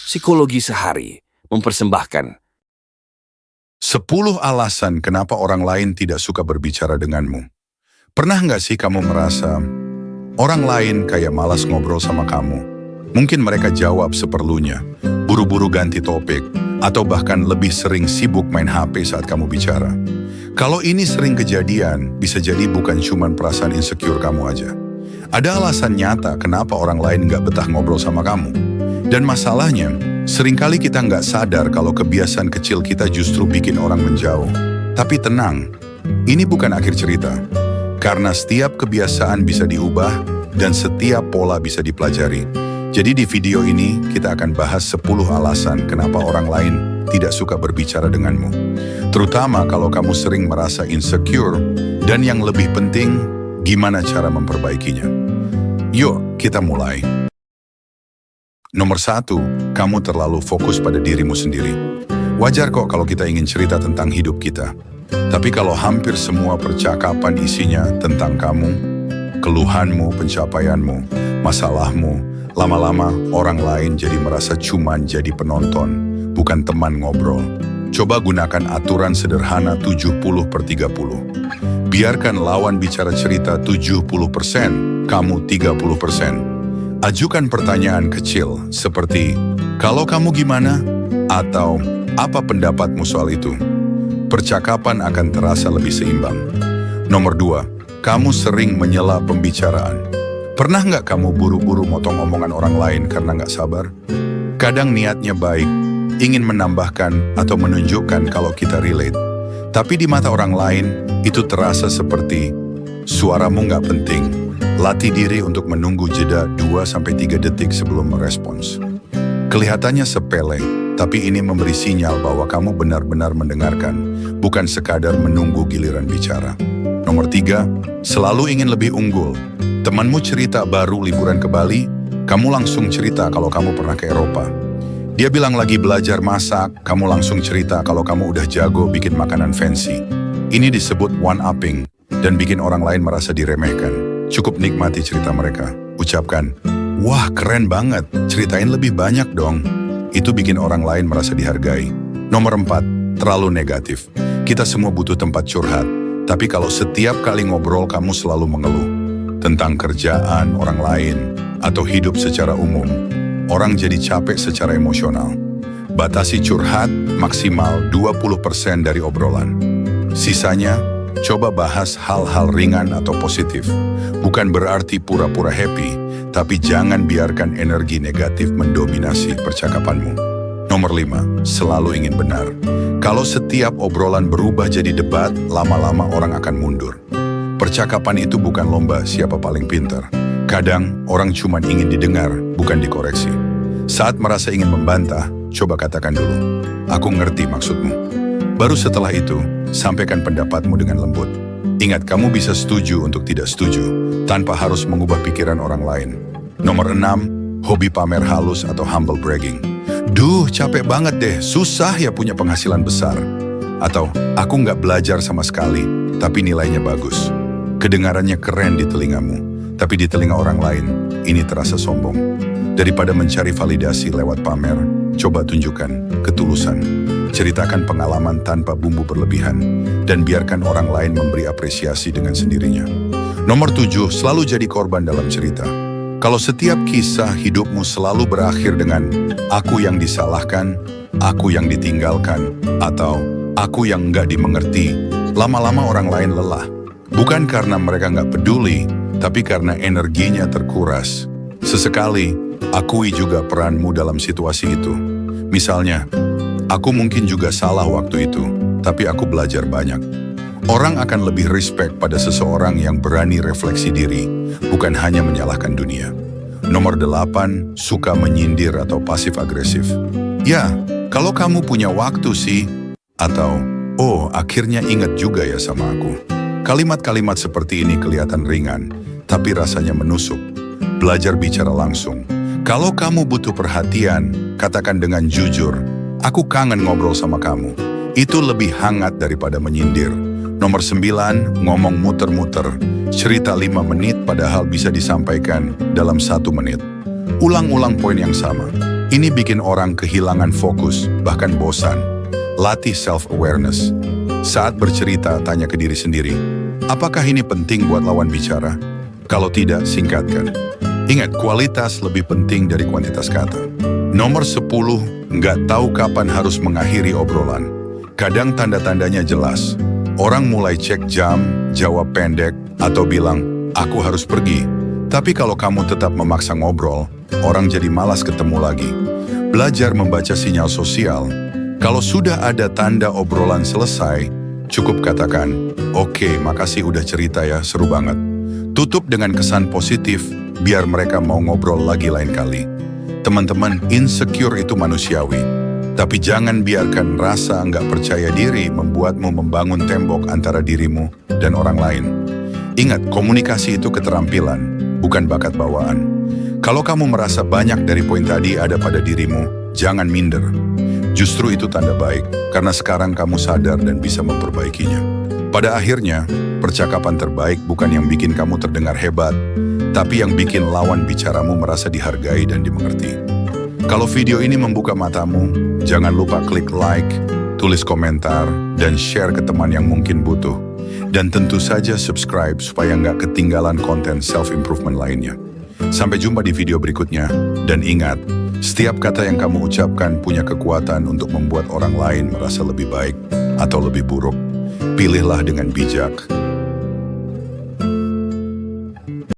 Psikologi Sehari mempersembahkan 10 alasan kenapa orang lain tidak suka berbicara denganmu. Pernah nggak sih kamu merasa orang lain kayak malas ngobrol sama kamu? Mungkin mereka jawab seperlunya, buru-buru ganti topik, atau bahkan lebih sering sibuk main HP saat kamu bicara. Kalau ini sering kejadian, bisa jadi bukan cuma perasaan insecure kamu aja. Ada alasan nyata kenapa orang lain nggak betah ngobrol sama kamu. Dan masalahnya, seringkali kita nggak sadar kalau kebiasaan kecil kita justru bikin orang menjauh. Tapi tenang, ini bukan akhir cerita. Karena setiap kebiasaan bisa diubah dan setiap pola bisa dipelajari. Jadi di video ini kita akan bahas 10 alasan kenapa orang lain tidak suka berbicara denganmu. Terutama kalau kamu sering merasa insecure dan yang lebih penting, gimana cara memperbaikinya. Yuk, kita mulai. Nomor 1, kamu terlalu fokus pada dirimu sendiri. Wajar kok kalau kita ingin cerita tentang hidup kita. Tapi kalau hampir semua percakapan isinya tentang kamu, keluhanmu, pencapaianmu, masalahmu, lama-lama orang lain jadi merasa cuman jadi penonton, bukan teman ngobrol. Coba gunakan aturan sederhana 70/30. Biarkan lawan bicara cerita 70%, kamu 30%. Ajukan pertanyaan kecil seperti, kalau kamu gimana? Atau, apa pendapatmu soal itu? Percakapan akan terasa lebih seimbang. Nomor 2, kamu sering menyela pembicaraan. Pernah nggak kamu buru-buru motong omongan orang lain karena nggak sabar? Kadang niatnya baik, ingin menambahkan atau menunjukkan kalau kita relate. Tapi di mata orang lain, itu terasa seperti, suaramu nggak penting. Latih diri untuk menunggu jeda 2-3 detik sebelum merespons. Kelihatannya sepele, tapi ini memberi sinyal bahwa kamu benar-benar mendengarkan, bukan sekadar menunggu giliran bicara. Nomor 3, selalu ingin lebih unggul. Temanmu cerita baru liburan ke Bali, kamu langsung cerita kalau kamu pernah ke Eropa. Dia bilang lagi belajar masak, kamu langsung cerita kalau kamu udah jago bikin makanan fancy. Ini disebut one-upping dan bikin orang lain merasa diremehkan. Cukup nikmati cerita mereka. Ucapkan, wah keren banget, ceritain lebih banyak dong. Itu bikin orang lain merasa dihargai. Nomor 4, terlalu negatif. Kita semua butuh tempat curhat. Tapi kalau setiap kali ngobrol kamu selalu mengeluh tentang kerjaan orang lain atau hidup secara umum, orang jadi capek secara emosional. Batasi curhat maksimal 20% dari obrolan. Sisanya, coba bahas hal-hal ringan atau positif. Bukan berarti pura-pura happy, tapi jangan biarkan energi negatif mendominasi percakapanmu. Nomor 5, selalu ingin benar. Kalau setiap obrolan berubah jadi debat, lama-lama orang akan mundur. Percakapan itu bukan lomba siapa paling pintar. Kadang orang cuma ingin didengar, bukan dikoreksi. Saat merasa ingin membantah, coba katakan dulu, aku ngerti maksudmu. Baru setelah itu, sampaikan pendapatmu dengan lembut. Ingat, kamu bisa setuju untuk tidak setuju, tanpa harus mengubah pikiran orang lain. Nomor 6, hobi pamer halus atau humble bragging. Duh, capek banget deh, susah ya punya penghasilan besar. Atau, aku nggak belajar sama sekali, tapi nilainya bagus. Kedengarannya keren di telingamu, tapi di telinga orang lain, ini terasa sombong. Daripada mencari validasi lewat pamer, coba tunjukkan ketulusan. Ceritakan pengalaman tanpa bumbu berlebihan, dan biarkan orang lain memberi apresiasi dengan sendirinya. Nomor 7, selalu jadi korban dalam cerita. Kalau setiap kisah hidupmu selalu berakhir dengan aku yang disalahkan, aku yang ditinggalkan, atau aku yang nggak dimengerti, lama-lama orang lain lelah. Bukan karena mereka nggak peduli, tapi karena energinya terkuras. Sesekali, akui juga peranmu dalam situasi itu. Misalnya, aku mungkin juga salah waktu itu, tapi aku belajar banyak. Orang akan lebih respect pada seseorang yang berani refleksi diri, bukan hanya menyalahkan dunia. Nomor 8, suka menyindir atau pasif agresif. Ya, kalau kamu punya waktu sih. Atau, oh akhirnya ingat juga ya sama aku. Kalimat-kalimat seperti ini kelihatan ringan, tapi rasanya menusuk. Belajar bicara langsung. Kalau kamu butuh perhatian, katakan dengan jujur, aku kangen ngobrol sama kamu. Itu lebih hangat daripada menyindir. Nomor 9, ngomong muter-muter. Cerita 5 menit padahal bisa disampaikan dalam 1 menit. Ulang-ulang poin yang sama. Ini bikin orang kehilangan fokus, bahkan bosan. Latih self-awareness. Saat bercerita, tanya ke diri sendiri, apakah ini penting buat lawan bicara? Kalau tidak, singkatkan. Ingat, kualitas lebih penting dari kuantitas kata. Nomor 10, nggak tahu kapan harus mengakhiri obrolan. Kadang tanda-tandanya jelas. Orang mulai cek jam, jawab pendek, atau bilang, aku harus pergi. Tapi kalau kamu tetap memaksa ngobrol, orang jadi malas ketemu lagi. Belajar membaca sinyal sosial. Kalau sudah ada tanda obrolan selesai, cukup katakan, oke, makasih udah cerita ya, seru banget. Tutup dengan kesan positif, biar mereka mau ngobrol lagi lain kali. Teman-teman, insecure itu manusiawi. Tapi jangan biarkan rasa nggak percaya diri membuatmu membangun tembok antara dirimu dan orang lain. Ingat, komunikasi itu keterampilan, bukan bakat bawaan. Kalau kamu merasa banyak dari poin tadi ada pada dirimu, jangan minder. Justru itu tanda baik, karena sekarang kamu sadar dan bisa memperbaikinya. Pada akhirnya, percakapan terbaik bukan yang bikin kamu terdengar hebat, tapi yang bikin lawan bicaramu merasa dihargai dan dimengerti. Kalau video ini membuka matamu, jangan lupa klik like, tulis komentar, dan share ke teman yang mungkin butuh. Dan tentu saja subscribe supaya nggak ketinggalan konten self-improvement lainnya. Sampai jumpa di video berikutnya, dan ingat, setiap kata yang kamu ucapkan punya kekuatan untuk membuat orang lain merasa lebih baik atau lebih buruk. Pilihlah dengan bijak.